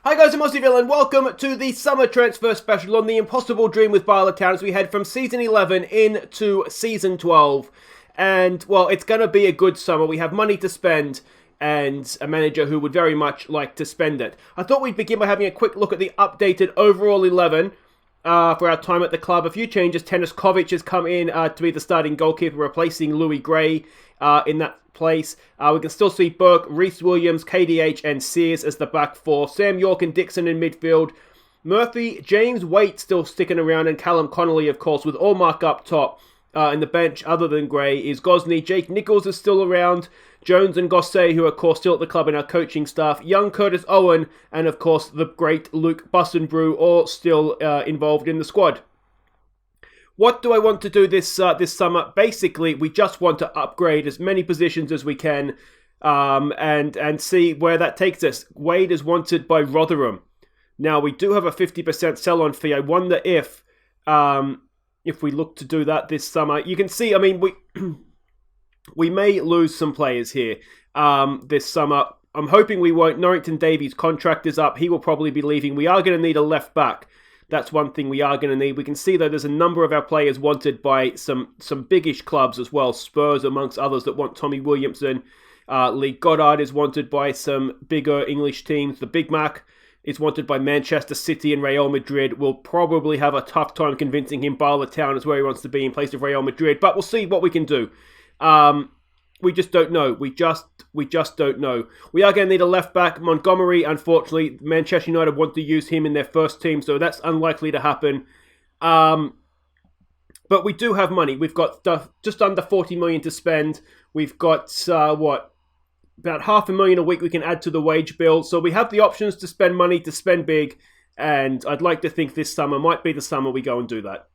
Hi guys, I'm Aussie and welcome to the summer transfer special on the impossible dream with Bala Town as we head from season 11 into season 12. And, well, it's going to be a good summer. We have money to spend and a manager who would very much like to spend it. I thought we'd begin by having a quick look at the updated overall 11 for our time at the club. A few changes. Teniskovic has come in to be the starting goalkeeper, replacing Louis Gray in that place. We can still see Burke, Reece Williams, KDH and Sears as the back four. Sam York and Dixon in midfield. Murphy, James Waite still sticking around, and Callum Connolly, of course, with Allmark up top. In the bench, other than Gray, is Gosney. Jake Nichols is still around. Jones and Gosset, who are, of course, still at the club in our coaching staff. Young Curtis Owen, and, of course, the great Luke Bussenbrew, all still involved in the squad. What do I want to do this summer? Basically, we just want to upgrade as many positions as we can and see where that takes us. Wade is wanted by Rotherham. Now, we do have a 50% sell-on fee. I wonder if we look to do that this summer. You can see, I mean, we may lose some players here this summer. I'm hoping we won't. Norrington Davies' contract is up. He will probably be leaving. We are going to need a left back. That's one thing we are going to need. We can see, though, there's a number of our players wanted by some biggish clubs as well. Spurs, amongst others, that want Tommy Williamson. Lee Goddard is wanted by some bigger English teams. The Big Mac is wanted by Manchester City and Real Madrid. We'll probably have a tough time convincing him Bala Town is where he wants to be in place of Real Madrid. But we'll see what we can do. We just don't know. We just don't know. We are going to need a left back. Montgomery, unfortunately, Manchester United want to use him in their first team, so that's unlikely to happen. But we do have money. We've got just under 40 million to spend. We've got, about $500,000 a week we can add to the wage bill. So we have the options to spend money, to spend big, and I'd like to think this summer might be the summer we go and do that.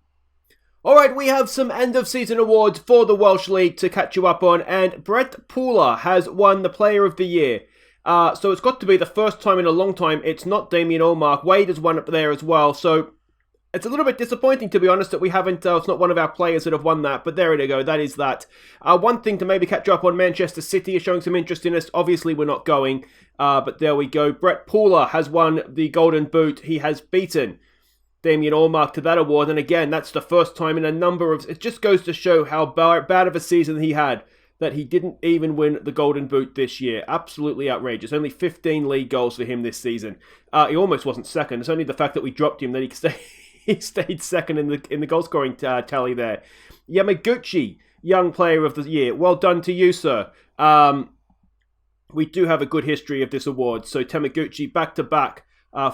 Alright, we have some end-of-season awards for the Welsh League to catch you up on, and Brett Pooler has won the Player of the Year. So it's got to be the first time in a long time it's not Damien Allmark. Wade has won up there as well, so it's a little bit disappointing, to be honest, that we haven't, it's not one of our players that have won that, but there you go, that is that. One thing to maybe catch up on, Manchester City is showing some interest in us. Obviously, we're not going, but there we go. Brett Pooler has won the Golden Boot. He has beaten Damien Allmark to that award, and again, that's the first time in a number of... It just goes to show how bad of a season he had, that he didn't even win the Golden Boot this year. Absolutely outrageous. Only 15 league goals for him this season. He almost wasn't second. It's only the fact that we dropped him that he stayed second in the goal-scoring tally there. Yamaguchi, Young Player of the Year. Well done to you, sir. We do have a good history of this award, so Tamaguchi back-to-back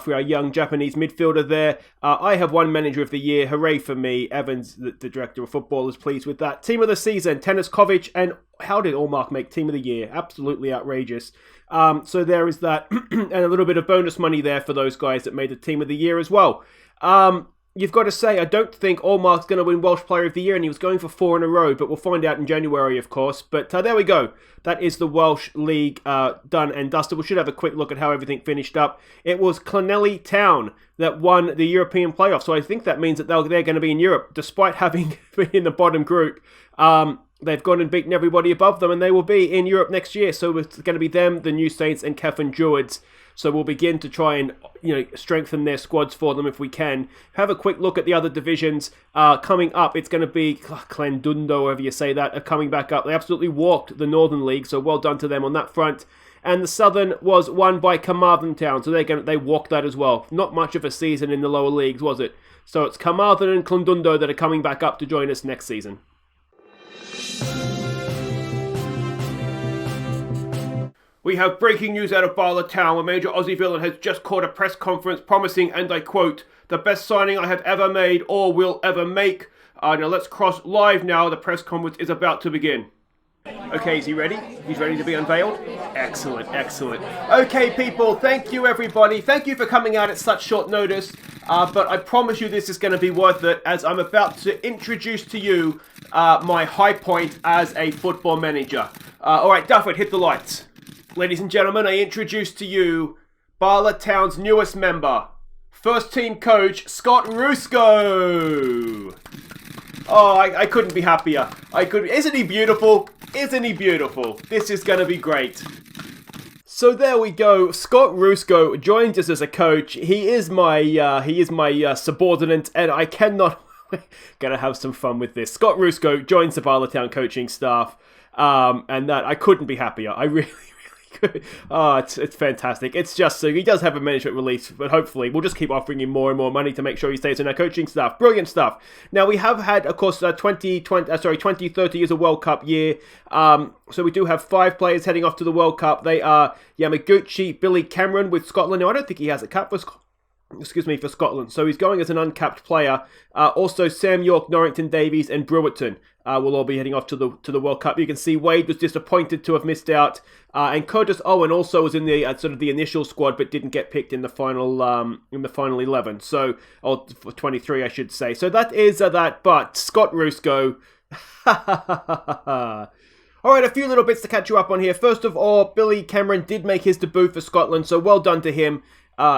for our young Japanese midfielder there. I have won Manager of the Year. Hooray for me. Evans, the director of football, is pleased with that. Team of the season, Teniskovic. And how did Allmark make Team of the Year? Absolutely outrageous. So there is that. And a little bit of bonus money there for those guys that made the Team of the Year as well. You've got to say, I don't think Allmark's going to win Welsh Player of the Year, and he was going for 4 in a row, but we'll find out in January, of course. But there we go. That is the Welsh League done and dusted. We should have a quick look at how everything finished up. It was Clonelly Town that won the European playoffs, so I think that means that they're going to be in Europe, despite having been in the bottom group. They've gone and beaten everybody above them, and they will be in Europe next year. So it's going to be them, the New Saints, and Kefan Druids. So we'll begin to try and strengthen their squads for them if we can. Have a quick look at the other divisions. Coming up, it's going to be Clendundo, however you say that, are coming back up. They absolutely walked the Northern League, so well done to them on that front. And the Southern was won by Carmarthen Town, so they walked that as well. Not much of a season in the lower leagues, was it? So it's Carmarthen and Clendundo that are coming back up to join us next season. We have breaking news out of Bala Town, where Major Aussie Villain has just called a press conference promising, and I quote, "the best signing I have ever made or will ever make." Now let's cross live now. The press conference is about to begin. Okay, is he ready? He's ready to be unveiled? Excellent, excellent. Okay, people, thank you, everybody. Thank you for coming out at such short notice. But I promise you this is going to be worth it, as I'm about to introduce to you my high point as a football manager. All right, Dufford, hit the lights. Ladies and gentlemen, I introduce to you Bala Town's newest member, first team coach, Scott Rusco. Oh, I couldn't be happier. Isn't he beautiful? Isn't he beautiful? This is going to be great. So there we go. Scott Rusko joins us as a coach. He is my subordinate, and I cannot gonna have some fun with this. Scott Rusko joins the Barlatown coaching staff, and that I couldn't be happier. I really could. Oh, it's fantastic. It's just so he does have a management release, but hopefully we'll just keep offering him more and more money to make sure he stays in our coaching staff. Brilliant stuff. Now we have had, of course, 2030 is a World Cup year. So we do have 5 players heading off to the World Cup. They are Yamaguchi, Billy Cameron with Scotland. Now I don't think he has a cap for Scotland. So he's going as an uncapped player. Also Sam York, Norrington Davies, and Brewerton will all be heading off to the World Cup. You can see Wade was disappointed to have missed out, and Curtis Owen also was in the sort of the initial squad, but didn't get picked in the final 11. So, or for 23, I should say. So that is that. But Scott Rusko. All right, a few little bits to catch you up on here. First of all, Billy Cameron did make his debut for Scotland, so well done to him.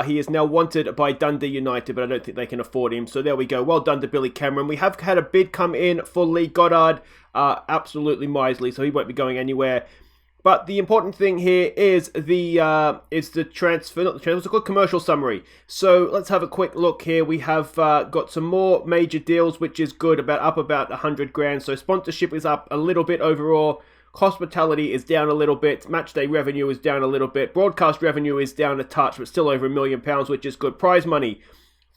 He is now wanted by Dundee United, but I don't think they can afford him. So there we go. Well done to Billy Cameron. We have had a bid come in for Lee Goddard. Absolutely miserly, so he won't be going anywhere. But the important thing here is the transfer, not the transfer, it's called commercial summary. So let's have a quick look here. We have got some more major deals, which is good, up about 100 grand. So sponsorship is up a little bit overall. Hospitality is down a little bit. Matchday revenue is down a little bit. Broadcast revenue is down a touch, but still over £1 million, which is good. Prize money,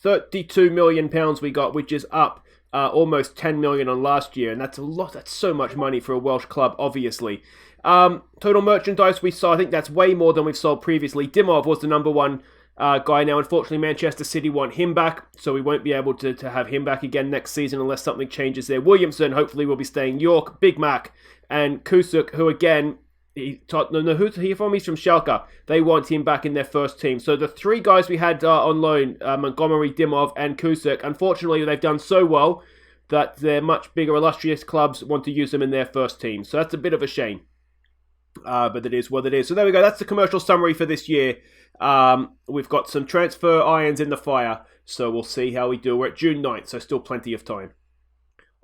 £32 million we got, which is up almost 10 million on last year. And that's a lot. That's so much money for a Welsh club, obviously. Total merchandise we saw, I think that's way more than we've sold previously. Dimov was the number one guy. Now, unfortunately, Manchester City want him back, so we won't be able to have him back again next season unless something changes there. Williamson, hopefully, will be staying. York, Big Mac, and Kusuk, who again, who's he from? He's from Schalke. They want him back in their first team. So the 3 guys we had on loan, Montgomery, Dimov, and Kusuk, unfortunately, they've done so well that their much bigger, illustrious clubs want to use them in their first team. So that's a bit of a shame. But it is what it is. So there we go. That's the commercial summary for this year. We've got some transfer irons in the fire, so we'll see how we do. We're at June 9th, so still plenty of time.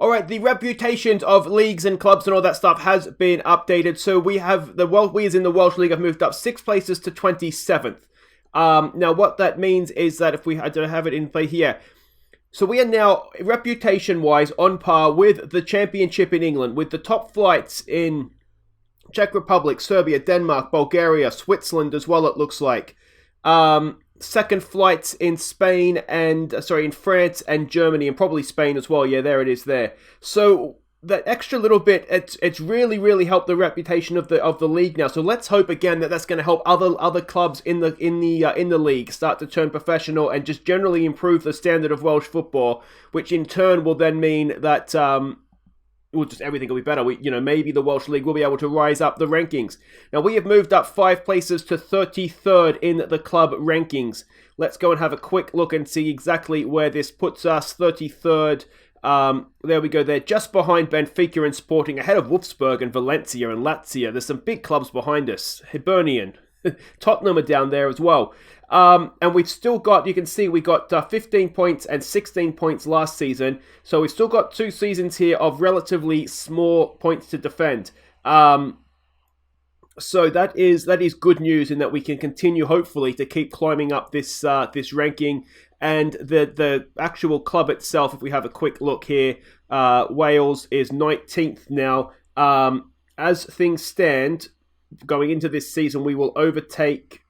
Alright, the reputations of leagues and clubs and all that stuff has been updated. So we have we in the Welsh League have moved up 6 places to 27th. Now what that means is that if I don't have it in play here. So we are now, reputation-wise, on par with the championship in England, with the top flights in Czech Republic, Serbia, Denmark, Bulgaria, Switzerland as well, it looks like. Second flights in Spain and, in France and Germany, and probably Spain as well. Yeah, there it is there. So that extra little bit, it's really, really helped the reputation of the league now. So let's hope again that that's going to help other clubs in the league start to turn professional and just generally improve the standard of Welsh football, which in turn will then mean that just everything will be better. Maybe the Welsh League will be able to rise up the rankings. Now, we have moved up 5 places to 33rd in the club rankings. Let's go and have a quick look and see exactly where this puts us. 33rd. There we go. They're just behind Benfica and Sporting, ahead of Wolfsburg and Valencia and Lazio. There's some big clubs behind us. Hibernian. Tottenham are down there as well. And we've still got, you can see we got 15 points and 16 points last season. So we've still got 2 seasons here of relatively small points to defend. So that is good news in that we can continue, hopefully, to keep climbing up this ranking. And the actual club itself, if we have a quick look here, Wales is 19th now. As things stand, going into this season, we will overtake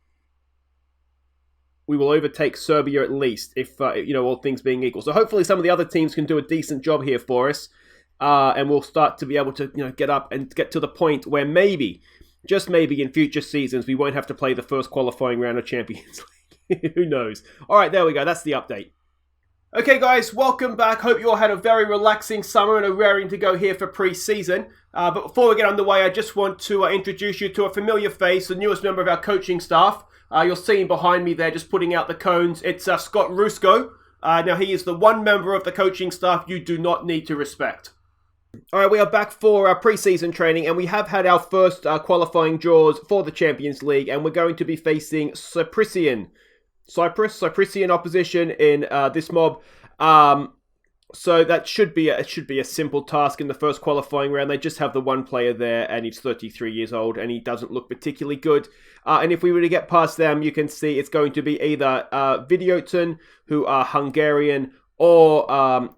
Serbia at least, if all things being equal. So hopefully some of the other teams can do a decent job here for us, and we'll start to be able to get up and get to the point where maybe, just maybe, in future seasons we won't have to play the first qualifying round of Champions League. Who knows? All right, there we go. That's the update. Okay, guys, welcome back. Hope you all had a very relaxing summer and are raring to go here for pre-season. But before we get underway, I just want to introduce you to a familiar face, the newest member of our coaching staff. You'll see him behind me there, just putting out the cones. It's Scott Rusko. Now, he is the one member of the coaching staff you do not need to respect. All right, we are back for our pre-season training, and we have had our first qualifying draws for the Champions League, and we're going to be facing Cyprian opposition in this mob. So that should be a simple task in the first qualifying round. They just have the one player there, and he's 33 years old, and he doesn't look particularly good. And if we were to get past them, you can see it's going to be either Videoton, who are Hungarian, or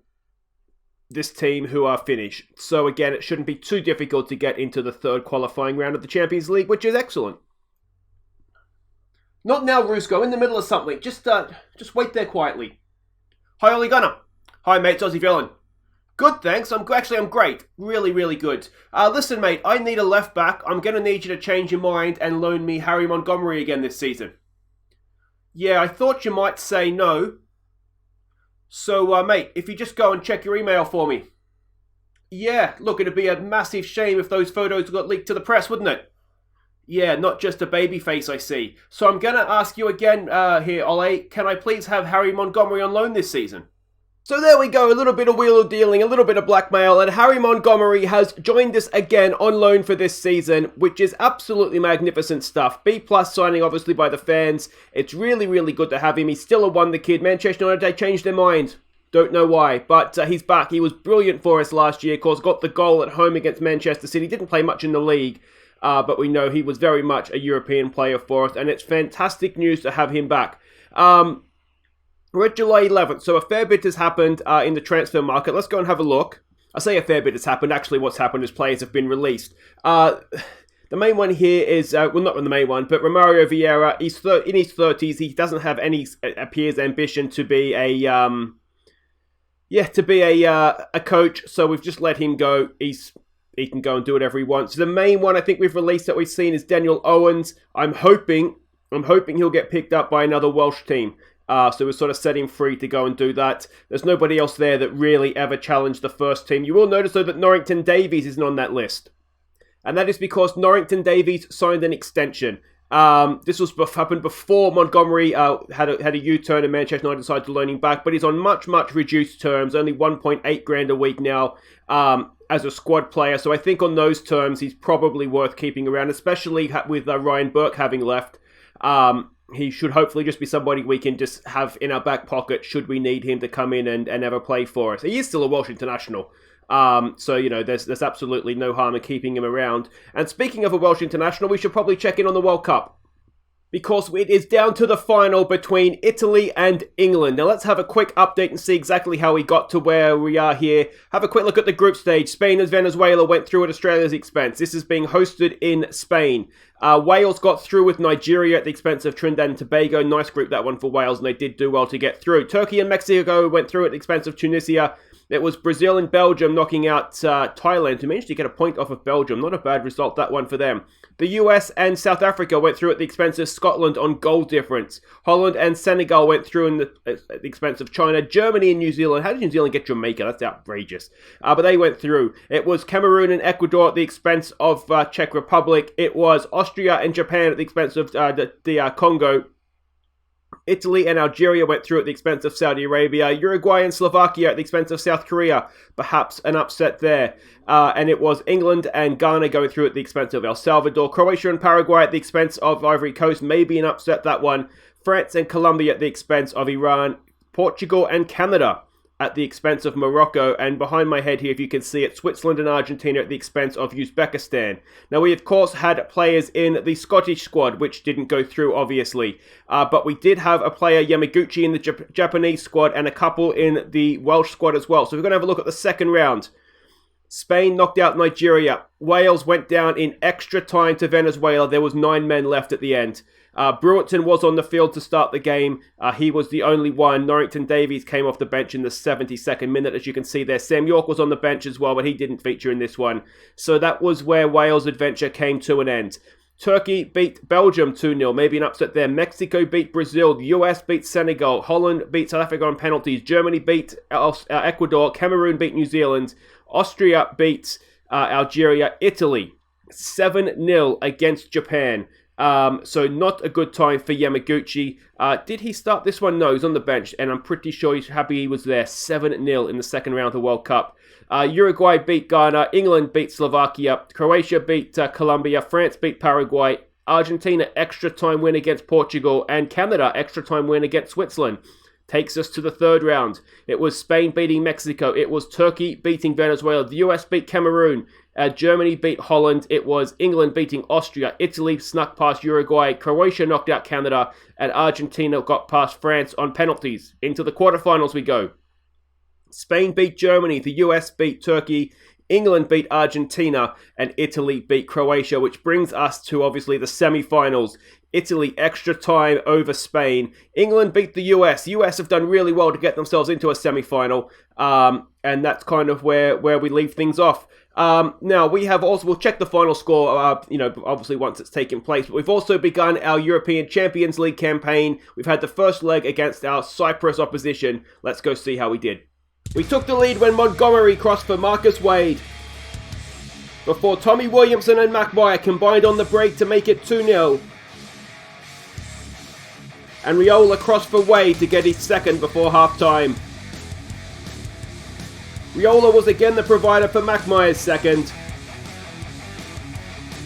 this team, who are Finnish. So again, it shouldn't be too difficult to get into the third qualifying round of the Champions League, which is excellent. Not now, Rusko. In the middle of something. Just wait there quietly. Hi, Ole Gunnar. Hi, mate. Aussie villain. Good, thanks. I'm great. Really, really good. Listen, mate. I need a left back. I'm going to need you to change your mind and loan me Harry Montgomery again this season. Yeah, I thought you might say no. So, mate, if you just go and check your email for me. Yeah, look, it'd be a massive shame if those photos got leaked to the press, wouldn't it? Yeah, not just a baby face, I see. So I'm going to ask you again here, Ole. Can I please have Harry Montgomery on loan this season? So there we go, a little bit of wheeler dealing, a little bit of blackmail, and Harry Montgomery has joined us again on loan for this season, which is absolutely magnificent stuff. B+ signing, obviously, by the fans. It's really, really good to have him. He's still a wonder kid. Manchester United, they changed their mind. Don't know why, but he's back. He was brilliant for us last year, of course, got the goal at home against Manchester City. Didn't play much in the league, but we know he was very much a European player for us, and it's fantastic news to have him back. We're at July 11th, so a fair bit has happened in the transfer market. Let's go and have a look. I say a fair bit has happened. Actually, what's happened is players have been released. The main one here is, well, not the main one, but Romario Vieira. He's in his 30s. He doesn't have any, appears, ambition to be a coach. So we've just let him go. He can go and do whatever he wants. The main one I think we've released that we've seen is Daniel Owens. I'm hoping he'll get picked up by another Welsh team. So we're sort of set him free to go and do that. There's nobody else there that really ever challenged the first team. You will notice, though, that Norrington Davies isn't on that list. And that is because Norrington Davies signed an extension. This happened before Montgomery had a U-turn and Manchester United decided to loan him back. But he's on much, much reduced terms. Only 1.8 grand a week now as a squad player. So I think on those terms, he's probably worth keeping around, especially with Ryan Burke having left. He should hopefully just be somebody we can just have in our back pocket should we need him to come in and ever play for us. He is still a Welsh international. So, you know, there's absolutely no harm in keeping him around. And speaking of a Welsh international, we should probably check in on the World Cup. Because it is down to the final between Italy and England. Now let's have a quick update and see exactly how we got to where we are here. Have a quick look at the group stage. Spain and Venezuela went through at Australia's expense. This is being hosted in Spain. Wales got through with Nigeria at the expense of Trinidad and Tobago. Nice group, that one for Wales, and they did do well to get through. Turkey and Mexico went through at the expense of Tunisia. It was Brazil and Belgium knocking out Thailand, who managed to get a point off of Belgium. Not a bad result, that one for them. The US and South Africa went through at the expense of Scotland on goal difference. Holland and Senegal went through at the expense of China. Germany and New Zealand. How did New Zealand get Jamaica? That's outrageous. But they went through. It was Cameroon and Ecuador at the expense of Czech Republic. It was Austria and Japan at the expense of the Congo. Italy and Algeria went through at the expense of Saudi Arabia. Uruguay and Slovakia at the expense of South Korea. Perhaps an upset there. And it was England and Ghana going through at the expense of El Salvador. Croatia and Paraguay at the expense of Ivory Coast. Maybe an upset, that one. France and Colombia at the expense of Iran. Portugal and Canada at the expense of Morocco, and behind my head here, if you can see it, Switzerland and Argentina at the expense of Uzbekistan. Now, we of course had players in the Scottish squad, which didn't go through, obviously, but we did have a player, Yamaguchi, in the Japanese squad, and a couple in the Welsh squad as well. So we're going to have a look at the second round. Spain knocked out Nigeria. Wales went down in extra time to Venezuela. There was 9 men left at the end. Brewerton was on the field to start the game. He was the only one. Norrington Davies came off the bench in the 72nd minute, as you can see there. Sam York was on the bench as well, but he didn't feature in this one. So that was where Wales' adventure came to an end. Turkey beat Belgium 2-0, maybe an upset there. Mexico beat Brazil. The US beat Senegal. Holland beat South Africa on penalties. Germany beat Ecuador. Cameroon beat New Zealand. Austria beat Algeria. Italy 7-0 against Japan. So not a good time for Yamaguchi. Did he start this one? No, he's on the bench, and I'm pretty sure he's happy he was there. 7-0 in the second round of the World Cup. Uruguay beat Ghana. England beat Slovakia. Croatia beat Colombia. France beat Paraguay. Argentina extra time win against Portugal. And Canada extra time win against Switzerland. takes us to the third round. It was Spain beating Mexico. It was Turkey beating Venezuela. The US beat Cameroon. Germany beat Holland. It was England beating Austria. Italy snuck past Uruguay. Croatia knocked out Canada. And Argentina got past France on penalties. Into the quarterfinals we go. Spain beat Germany. The US beat Turkey. England beat Argentina. And Italy beat Croatia, which brings us to obviously the semi-finals. Italy extra time over Spain. England beat the US. The US have done really well to get themselves into a semi-final. And that's kind of where we leave things off. Now, we'll check the final score, obviously once it's taken place, but we've also begun our European Champions League campaign. We've had the first leg against our Cyprus opposition. Let's go see how we did. We took the lead when Montgomery crossed for Marcus Wade, before Tommy Williamson and Maguire combined on the break to make it 2-0. And Riola crossed for Wade to get his second before half-time. Riola was again the provider for Maguire's second,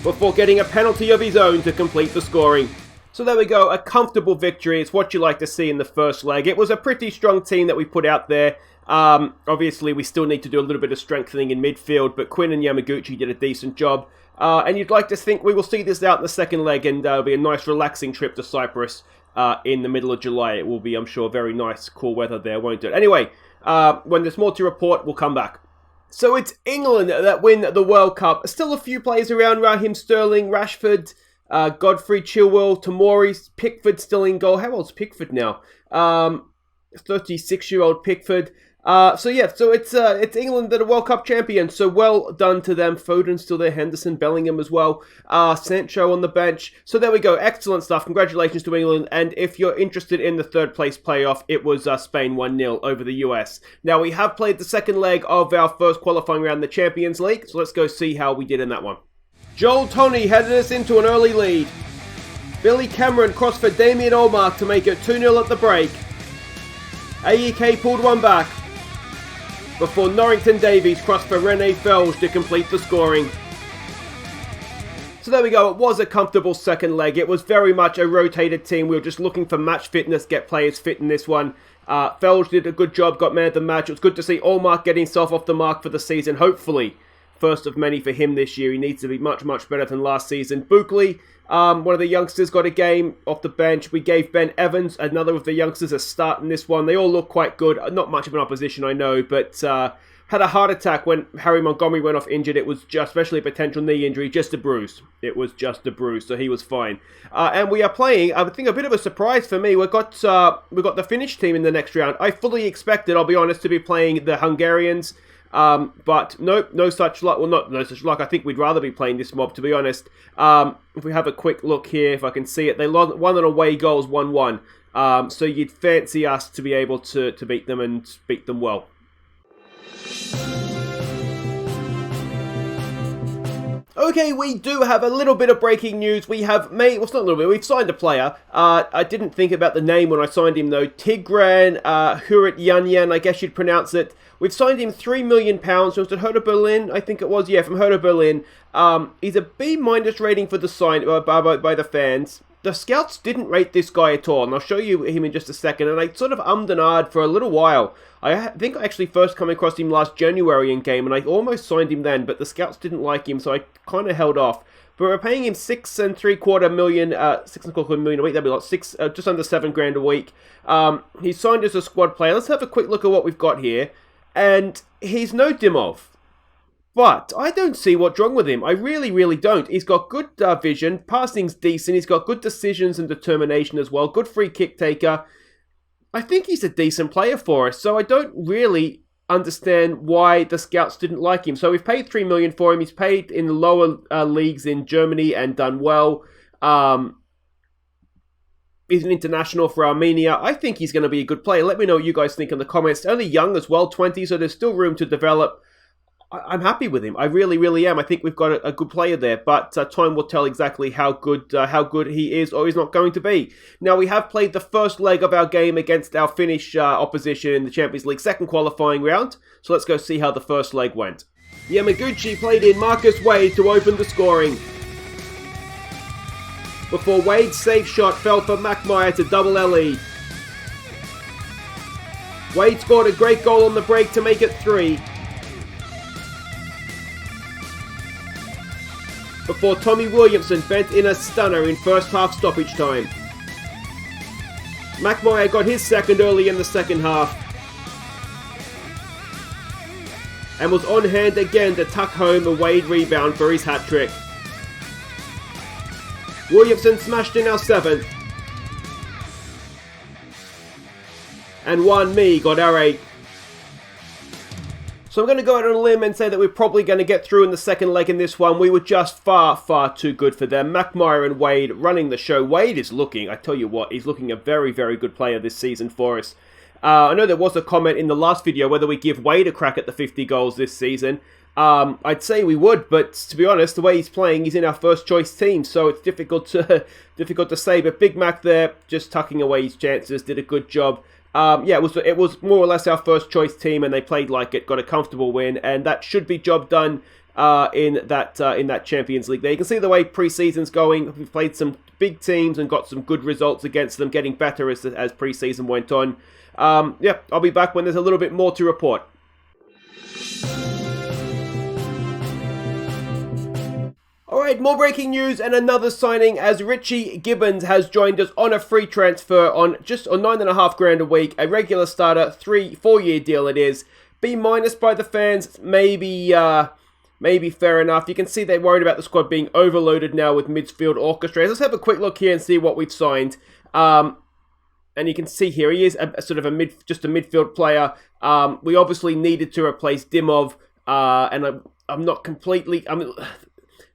before getting a penalty of his own to complete the scoring. So there we go, a comfortable victory. It's what you like to see in the first leg. It was a pretty strong team that we put out there. Obviously, we still need to do a little bit of strengthening in midfield, but Quinn and Yamaguchi did a decent job. And you'd like to think we will see this out in the second leg, and it'll be a nice relaxing trip to Cyprus in the middle of July. It will be, I'm sure, very nice, cool weather there, won't it? Anyway, when there's more to report, we'll come back. So it's England that win the World Cup. Still a few players around: Raheem Sterling, Rashford, Godfrey Chilwell, Tomori, Pickford still in goal. How old's Pickford now? 36-year-old Pickford. So it's England that are World Cup champions. So well done to them. Foden's still there, Henderson, Bellingham as well. Sancho on the bench. So there we go. Excellent stuff. Congratulations to England. And if you're interested in the third place playoff, it was Spain 1-0 over the US. Now we have played the second leg of our first qualifying round in the Champions League. So let's go see how we did in that one. Joel Tony headed us into an early lead. Billy Cameron crossed for Damien Olmark to make it 2-0 at the break. AEK pulled one back, before Norrington Davies crossed for Rene Felge to complete the scoring. So there we go, it was a comfortable second leg. It was very much a rotated team. We were just looking for match fitness, get players fit in this one. Felge did a good job, got man of the match. It was good to see Olmark getting himself off the mark for the season, hopefully. First of many for him this year. He needs to be much, much better than last season. Bukley, one of the youngsters, got a game off the bench. We gave Ben Evans, another of the youngsters, a start in this one. They all look quite good. Not much of an opposition, I know, but had a heart attack when Harry Montgomery went off injured. It was just, especially a potential knee injury, just a bruise. It was just a bruise, so he was fine. And we are playing, I think, a bit of a surprise for me. We've got the Finnish team in the next round. I fully expected, I'll be honest, to be playing the Hungarians. But no such luck. Well, not no such luck. I think we'd rather be playing this mob, to be honest. If we have a quick look here, if I can see it, they won on away goals 1-1. So you'd fancy us to be able to beat them and beat them well. Okay, we do have a little bit of breaking news. We have made, well, it's not a little bit, we've signed a player. I didn't think about the name when I signed him though. Tigran Hurityanyan, I guess you'd pronounce it. We've signed him £3 million. It was at Hertha Berlin, I think it was. Yeah, from Hertha Berlin. He's a B- rating for the sign by the fans. The scouts didn't rate this guy at all, and I'll show you him in just a second. And I sort of ummed and ahed for a little while. I think I actually first came across him last January in game, and I almost signed him then, but the scouts didn't like him, so I kind of held off. But we're paying him $6.75 million a week. That'd be like just under $7,000 a week. He's signed as a squad player. Let's have a quick look at what we've got here. And he's no Dimov. But I don't see what's wrong with him. I really, really don't. He's got good vision. Passing's decent. He's got good decisions and determination as well. Good free kick taker. I think he's a decent player for us. So I don't really understand why the scouts didn't like him. So we've paid $3 million for him. He's paid in the lower leagues in Germany and done well. He's an international for Armenia. I think he's going to be a good player. Let me know what you guys think in the comments. Only young as well, 20, so there's still room to develop. I'm happy with him. I really, really am. I think we've got a good player there, but time will tell exactly how good he is or he's not going to be. Now, we have played the first leg of our game against our Finnish opposition in the Champions League second qualifying round, so let's go see how the first leg went. Yamaguchi played in Marcus Wade to open the scoring, before Wade's safe shot fell for Maguire to double our lead. Wade scored a great goal on the break to make it 3. Before Tommy Williamson bent in a stunner in first half stoppage time. McMire got his second early in the second half. And was on hand again to tuck home a Wade rebound for his hat-trick. Williamson smashed in our 7th. And Juan Mi got our 8th. So I'm going to go out on a limb and say that we're probably going to get through in the second leg in this one. We were just far, far too good for them. McMire and Wade running the show. Wade is looking, I tell you what, he's looking a very, very good player this season for us. I know there was a comment in the last video whether we give Wade a crack at the 50 goals this season. I'd say we would, but to be honest, the way he's playing, he's in our first choice team, so it's difficult to say. But Big Mac there, just tucking away his chances, did a good job. Yeah, it was more or less our first choice team, and they played like it, got a comfortable win, and that should be job done in that Champions League. There, you can see the way pre-season's going. We've played some big teams and got some good results against them, getting better as pre-season went on. Yeah, I'll be back when there's a little bit more to report. Alright, more breaking news and another signing as Richie Gibbons has joined us on a free transfer on just on $9.5 a week, a regular starter, 4-year deal it is. B- by the fans, maybe fair enough. You can see they're worried about the squad being overloaded now with midfield orchestras. Let's have a quick look here and see what we've signed. And you can see here he is a sort of just a midfield player. We obviously needed to replace Dimov, and I'm not completely.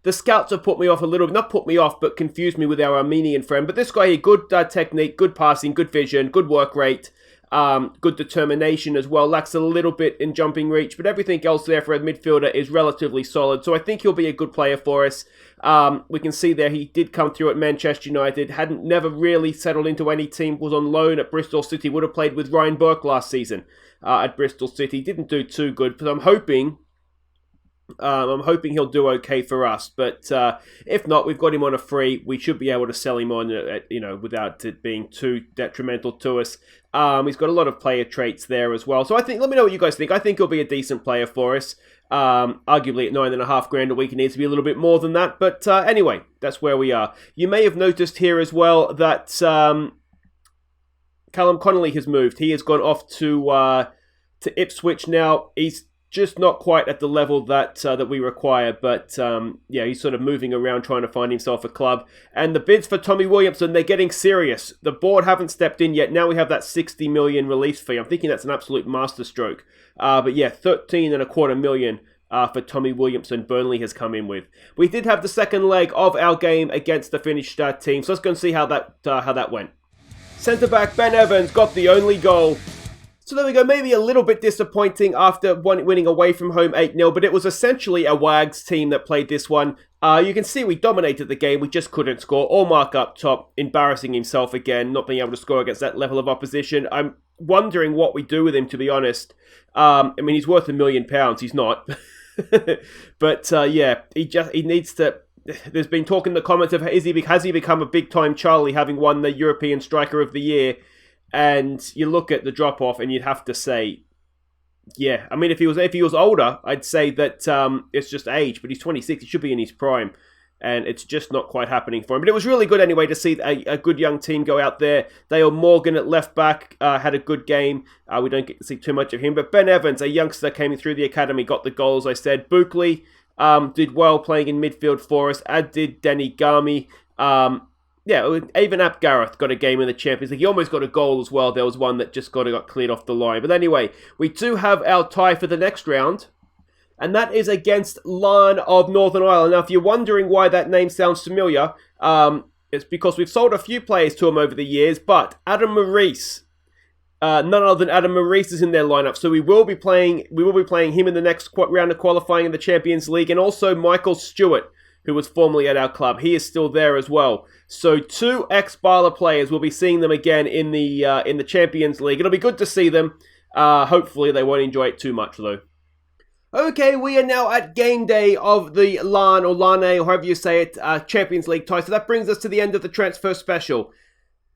The scouts have put me off a little, not put me off, but confused me with our Armenian friend. But this guy here, good technique, good passing, good vision, good work rate, good determination as well. Lacks a little bit in jumping reach, but everything else there for a midfielder is relatively solid. So I think he'll be a good player for us. We can see there he did come through at Manchester United, never really settled into any team, was on loan at Bristol City, would have played with Ryan Burke last season at Bristol City. Didn't do too good, but I'm hoping he'll do okay for us, but if not, we've got him on a free. We should be able to sell him on, without it being too detrimental to us. He's got a lot of player traits there as well. So I think, let me know what you guys think. I think he'll be a decent player for us. Arguably at $9.5 a week, it needs to be a little bit more than that. But anyway, that's where we are. You may have noticed here as well that Callum Connolly has moved. He has gone off to Ipswich now. He's just not quite at the level that we require, but yeah, he's sort of moving around trying to find himself a club. And the bids for Tommy Williamson, they're getting serious. The board haven't stepped in yet. Now we have that 60 million release fee. I'm thinking that's an absolute masterstroke. But yeah, 13.25 million for Tommy Williamson, Burnley has come in with. We did have the second leg of our game against the Finnish team, so let's go and see how that went. Centre-back Ben Evans got the only goal. So there we go, maybe a little bit disappointing after winning away from home 8-0, but it was essentially a Wags team that played this one. You can see we dominated the game, we just couldn't score. Allmark up top, embarrassing himself again, not being able to score against that level of opposition. I'm wondering what we do with him, to be honest. I mean, he's worth £1 million, he's not. But yeah, he needs to... There's been talk in the comments of, has he become a big-time Charlie, having won the European Striker of the Year? And you look at the drop-off and you'd have to say, yeah. I mean, if he was older, I'd say that it's just age. But he's 26, he should be in his prime. And it's just not quite happening for him. But it was really good anyway to see a good young team go out there. Dale Morgan at left-back had a good game. We don't get to see too much of him. But Ben Evans, a youngster, came through the academy, got the goals, I said. Bukley did well playing in midfield for us, as did Denny Gami. Yeah, even Ap Gareth got a game in the Champions League. He almost got a goal as well. There was one that just got cleared off the line. But anyway, we do have our tie for the next round. And that is against Larne of Northern Ireland. Now, if you're wondering why that name sounds familiar, it's because we've sold a few players to them over the years. But Adam Maurice, none other than Adam Maurice is in their lineup. So we will be playing him in the next round of qualifying in the Champions League. And also Michael Stewart, who was formerly at our club. He is still there as well. So 2 ex-Bala players, we'll be seeing them again in the Champions League. It'll be good to see them. Hopefully they won't enjoy it too much though. Okay, we are now at game day of the Larne or however you say it, Champions League tie. So that brings us to the end of the transfer special.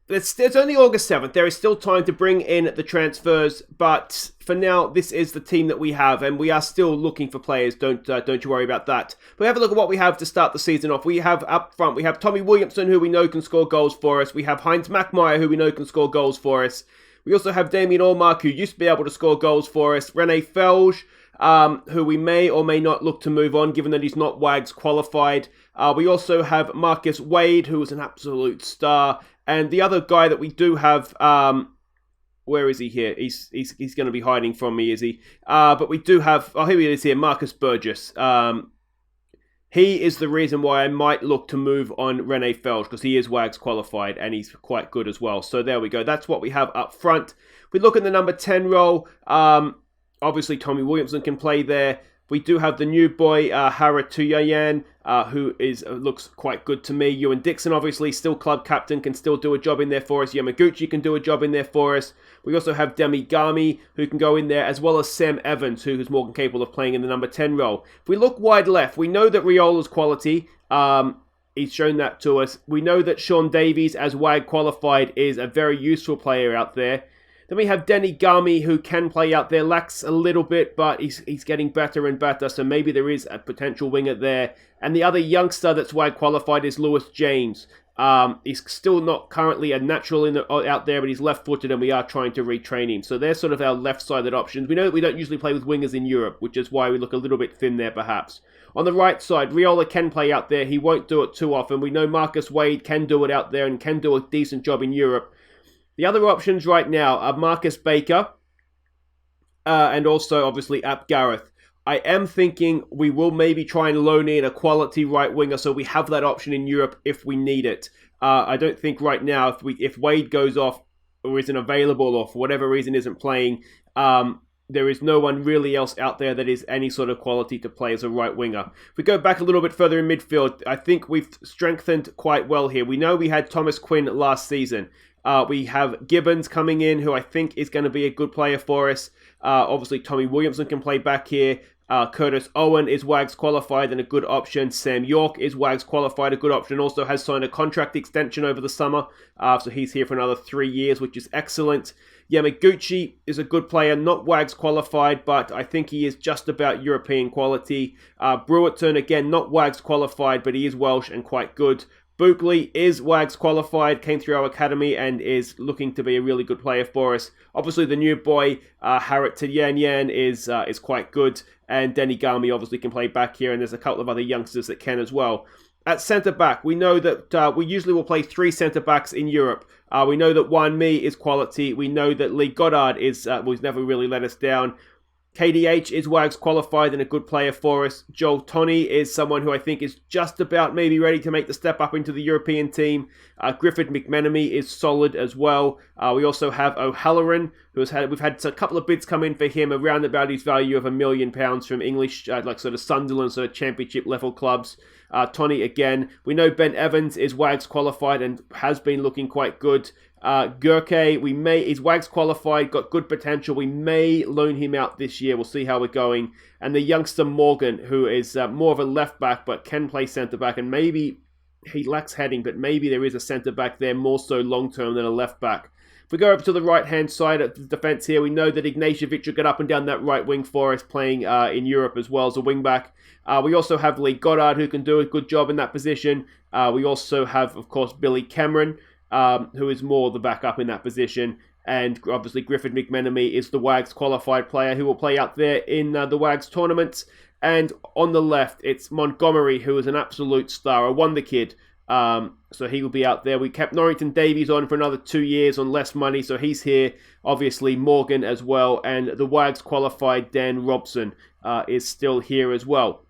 It's only August 7th. There is still time to bring in the transfers, but for now, this is the team that we have, and we are still looking for players. Don't you worry about that. But have a look at what we have to start the season off. We have up front, we have Tommy Williamson, who we know can score goals for us. We have Heinz Mackmeyer, who we know can score goals for us. We also have Damien Allmark, who used to be able to score goals for us. Rene Felge, who we may or may not look to move on, given that he's not WAGS qualified. We also have Marcus Wade, who is an absolute star. And the other guy that we do have, where is he here? He's going to be hiding from me, is he? But we do have, here he is here, Marcus Burgess. He is the reason why I might look to move on Rene Felge, because he is WAGS qualified and he's quite good as well. So there we go. That's what we have up front. If we look at the number 10 role, obviously Tommy Williamson can play there. We do have the new boy, Hara Tuyayan, who looks quite good to me. Ewan Dixon, obviously, still club captain, can still do a job in there for us. Yamaguchi can do a job in there for us. We also have Demi Gami, who can go in there, as well as Sam Evans, who is more than capable of playing in the number 10 role. If we look wide left, we know that Riola's quality. He's shown that to us. We know that Sean Davies, as WAG qualified, is a very useful player out there. Then we have Denny Gami, who can play out there, lacks a little bit, but he's getting better and better, so maybe there is a potential winger there. And the other youngster that's WAG qualified is Lewis James. He's still not currently a natural out there, but he's left-footed, and we are trying to retrain him. So they're sort of our left-sided options. We know that we don't usually play with wingers in Europe, which is why we look a little bit thin there, perhaps. On the right side, Riola can play out there. He won't do it too often. We know Marcus Wade can do it out there and can do a decent job in Europe. The other options right now are Marcus Baker and also, obviously, Ap Gareth. I am thinking we will maybe try and loan in a quality right winger so we have that option in Europe if we need it. I don't think right now, if Wade goes off or isn't available or for whatever reason isn't playing, there is no one really else out there that is any sort of quality to play as a right winger. If we go back a little bit further in midfield, I think we've strengthened quite well here. We know we had Thomas Quinn last season. We have Gibbons coming in, who I think is going to be a good player for us. Obviously, Tommy Williamson can play back here. Curtis Owen is WAGS qualified and a good option. Sam York is WAGS qualified, a good option. Also has signed a contract extension over the summer. So he's here for another 3 years, which is excellent. Yamaguchi is a good player, not WAGS qualified, but I think he is just about European quality. Brewerton, again, not WAGS qualified, but he is Welsh and quite good. Buckley is WAGS qualified, came through our academy and is looking to be a really good player for us. Obviously, the new boy, Harit Tidyanyan, is quite good. And Denny Gami obviously can play back here. And there's a couple of other youngsters that can as well. At centre-back, we know that we usually will play 3 centre-backs in Europe. We know that Juan Mi is quality. We know that Lee Goddard he's never really let us down. KDH is WAGS qualified and a good player for us. Joel Tony is someone who I think is just about maybe ready to make the step up into the European team. Griffith McMenemy is solid as well. We also have O'Halloran, we've had a couple of bids come in for him around about his value of £1 million from English, like sort of Sunderland, sort of championship level clubs. Tony again. We know Ben Evans is WAGS qualified and has been looking quite good. Gurke, is WAGS qualified, got good potential. We may loan him out this year. We'll see how we're going. And the youngster Morgan, who is more of a left back but can play centre back, and maybe he lacks heading, but maybe there is a centre back there more so long term than a left back. If we go over to the right hand side of the defence here, we know that Ignatievic will get up and down that right wing for us, playing in Europe as well as a wing back. We also have Lee Goddard, who can do a good job in that position. We also have, of course, Billy Cameron, who is more the backup in that position. And obviously Griffith McMenemy is the WAGS qualified player who will play out there in the WAGS tournaments. And on the left, it's Montgomery, who is an absolute star, a wonder kid. So he will be out there. We kept Norrington Davies on for another 2 years on less money, so he's here. Obviously Morgan as well. And the WAGS qualified Dan Robson is still here as well.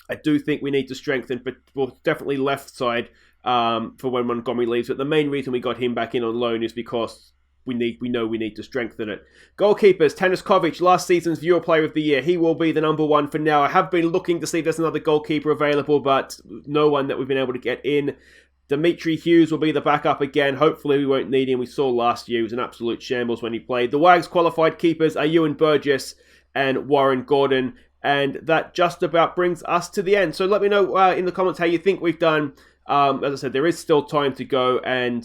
I do think we need to strengthen, but definitely left side for when Montgomery leaves. But the main reason we got him back in on loan is because we know we need to strengthen it. Goalkeepers, Tanaskovic, last season's Viewer Player of the Year. He will be the number 1 for now. I have been looking to see if there's another goalkeeper available, but no one that we've been able to get in. Dimitri Hughes will be the backup again. Hopefully we won't need him. We saw last year he was an absolute shambles when he played. The WAGS qualified keepers are Ewan Burgess and Warren Gordon. And that just about brings us to the end. So let me know in the comments how you think we've done. As I said, there is still time to go, and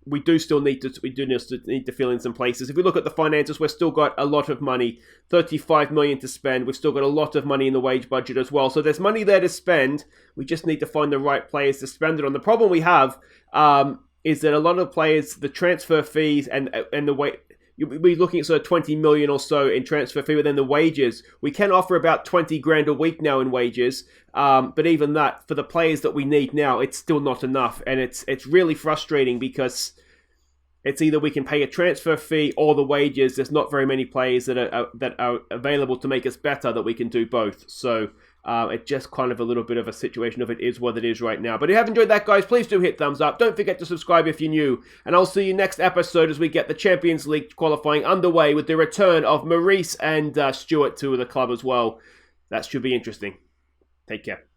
we do need to fill in some places. If we look at the finances, we've still got a lot of money, 35 million to spend. We've still got a lot of money in the wage budget as well. So there's money there to spend. We just need to find the right players to spend it on. The problem we have is that a lot of players, the transfer fees and the way we're looking at sort of 20 million or so in transfer fee, but then the wages, we can offer about 20 grand a week now in wages. But even that, for the players that we need now, it's still not enough. And it's really frustrating because it's either we can pay a transfer fee or the wages. There's not very many players that are available to make us better that we can do both. So it's just kind of a little bit of a situation of it is what it is right now. But if you have enjoyed that, guys, please do hit thumbs up. Don't forget to subscribe if you're new. And I'll see you next episode as we get the Champions League qualifying underway with the return of Maurice and Stuart to the club as well. That should be interesting. Take care.